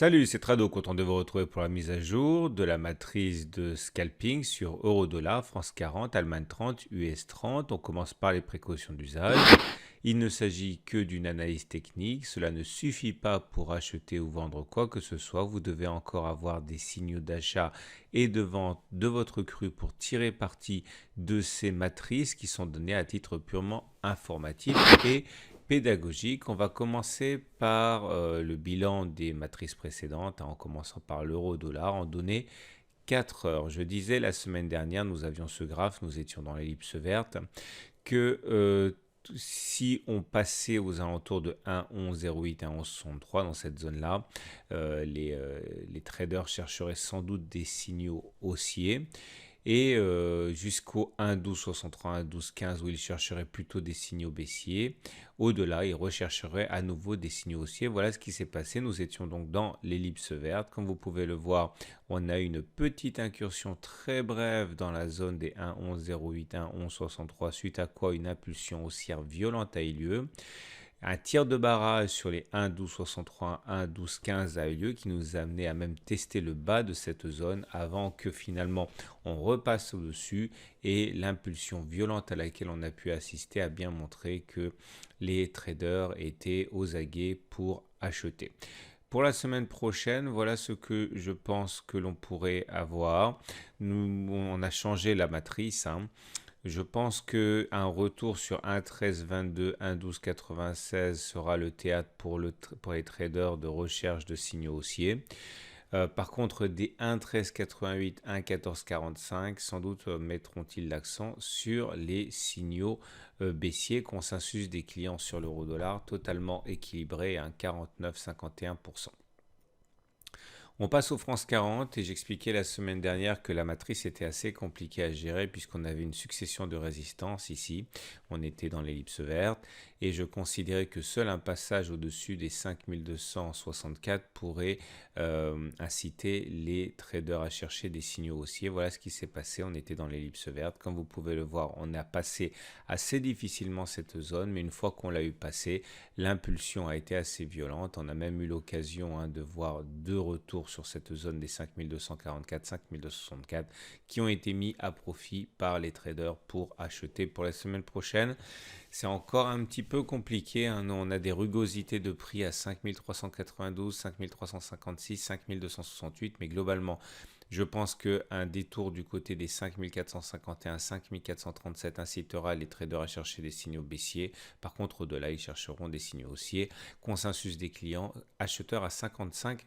Salut, c'est Trado, content de vous retrouver pour la mise à jour de la matrice de scalping sur euro-dollar, France 40, Allemagne 30, US 30. On commence par les précautions d'usage. Il ne s'agit que d'une analyse technique, cela ne suffit pas pour acheter ou vendre quoi que ce soit. Vous devez encore avoir des signaux d'achat et de vente de votre cru pour tirer parti de ces matrices qui sont données à titre purement informatif et pédagogique. On va commencer par le bilan des matrices précédentes, en commençant par l'euro-dollar en données 4 heures. Je disais la semaine dernière, nous avions ce graphe, nous étions dans l'ellipse verte, que si on passait aux alentours de 1,1108, 1,1163 dans cette zone-là, les traders chercheraient sans doute des signaux haussiers. Et jusqu'au 1,1263, 1,1215 où il chercherait plutôt des signaux baissiers. Au-delà, il rechercherait à nouveau des signaux haussiers. Voilà ce qui s'est passé. Nous étions donc dans l'ellipse verte. Comme vous pouvez le voir, on a eu une petite incursion très brève dans la zone des 1,1108, 1,1163, suite à quoi une impulsion haussière violente a eu lieu. Un tir de barrage sur les 1,1263, 1,1215 a eu lieu qui nous a amené à même tester le bas de cette zone avant que finalement on repasse au-dessus, et l'impulsion violente à laquelle on a pu assister a bien montré que les traders étaient aux aguets pour acheter. Pour la semaine prochaine, voilà ce que je pense que l'on pourrait avoir. On a changé la matrice, hein. Je pense qu'un retour sur 1,1322, 1,1296 sera le théâtre pour les traders de recherche de signaux haussiers. Par contre, des 1,1388, 1,1445, sans doute mettront-ils l'accent sur les signaux baissiers. Consensus des clients sur l'euro-dollar totalement équilibré à 49,51%. On passe au France 40 et j'expliquais la semaine dernière que la matrice était assez compliquée à gérer puisqu'on avait une succession de résistances ici. On était dans l'ellipse verte et je considérais que seul un passage au-dessus des 5264 pourrait inciter les traders à chercher des signaux haussiers. Voilà ce qui s'est passé. On était dans l'ellipse verte. Comme vous pouvez le voir, on a passé assez difficilement cette zone, mais une fois qu'on l'a eu passé, l'impulsion a été assez violente. On a même eu l'occasion de voir deux retours sur cette zone des 5244, 5264 qui ont été mis à profit par les traders pour acheter. Pour la semaine prochaine, c'est encore un petit peu compliqué, hein. On a des rugosités de prix à 5392, 5356, 5268, mais globalement, je pense qu'un détour du côté des 5451, 5437 incitera les traders à chercher des signaux baissiers. Par contre, au-delà, ils chercheront des signaux haussiers. Consensus des clients, acheteurs à 55%.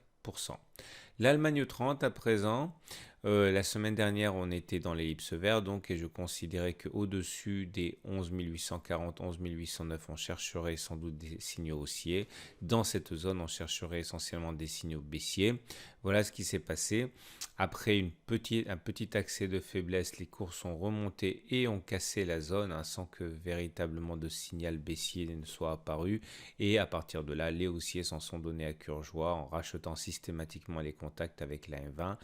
L'Allemagne 30 à présent, la semaine dernière on était dans l'ellipse verte donc, et je considérais qu'au-dessus des 11 840, 11 809 on chercherait sans doute des signaux haussiers. Dans cette zone on chercherait essentiellement des signaux baissiers. Voilà ce qui s'est passé. Après un petit accès de faiblesse, les cours sont remontés et ont cassé la zone sans que véritablement de signal baissier ne soit apparu. Et à partir de là, les haussiers s'en sont donnés à cœur joie en rachetant systématiquement les contacts avec la M20.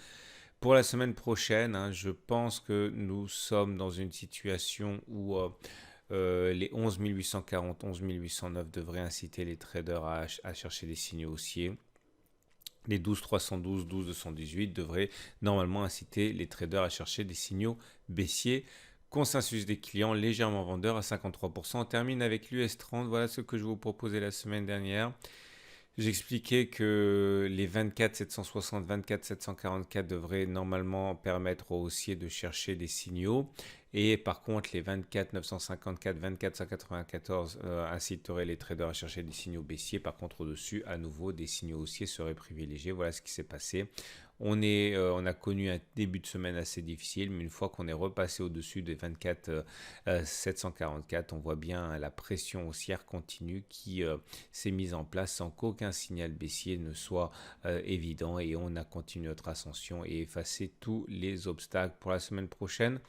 Pour la semaine prochaine, je pense que nous sommes dans une situation où les 11 840, 11 809 devraient inciter les traders à chercher des signaux haussiers. Les 12 312, 12 218 devraient normalement inciter les traders à chercher des signaux baissiers. Consensus des clients légèrement vendeurs à 53%. On termine avec l'US 30. Voilà ce que je vous proposais la semaine dernière. J'expliquais que les 24 760, 24 744 devraient normalement permettre aux haussiers de chercher des signaux. Et par contre, les 24 954, 24 194 inciteraient les traders à chercher des signaux baissiers. Par contre, au-dessus, à nouveau, des signaux haussiers seraient privilégiés. Voilà ce qui s'est passé. On a connu un début de semaine assez difficile, mais une fois qu'on est repassé au-dessus des 24 744, on voit bien la pression haussière continue qui s'est mise en place sans qu'aucun signal baissier ne soit évident, et on a continué notre ascension et effacé tous les obstacles. Pour la semaine prochaine,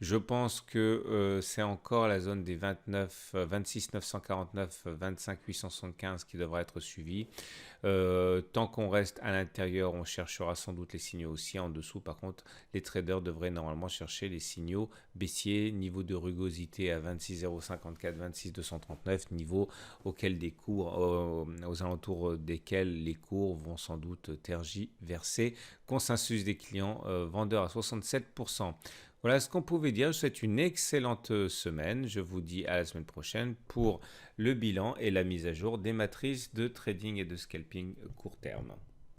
Je pense que c'est encore la zone des 29, 26 949, 25 875 qui devra être suivie. Tant qu'on reste à l'intérieur, on cherchera sans doute les signaux haussiers. En dessous, par contre, les traders devraient normalement chercher les signaux baissiers. Niveau de rugosité à 26 054, 26 239, niveau auquel des cours, aux alentours desquels les cours vont sans doute tergiverser. Consensus des clients, vendeurs à 67%. Voilà ce qu'on pouvait dire. Je vous souhaite une excellente semaine. Je vous dis à la semaine prochaine pour le bilan et la mise à jour des matrices de trading et de scalping court terme.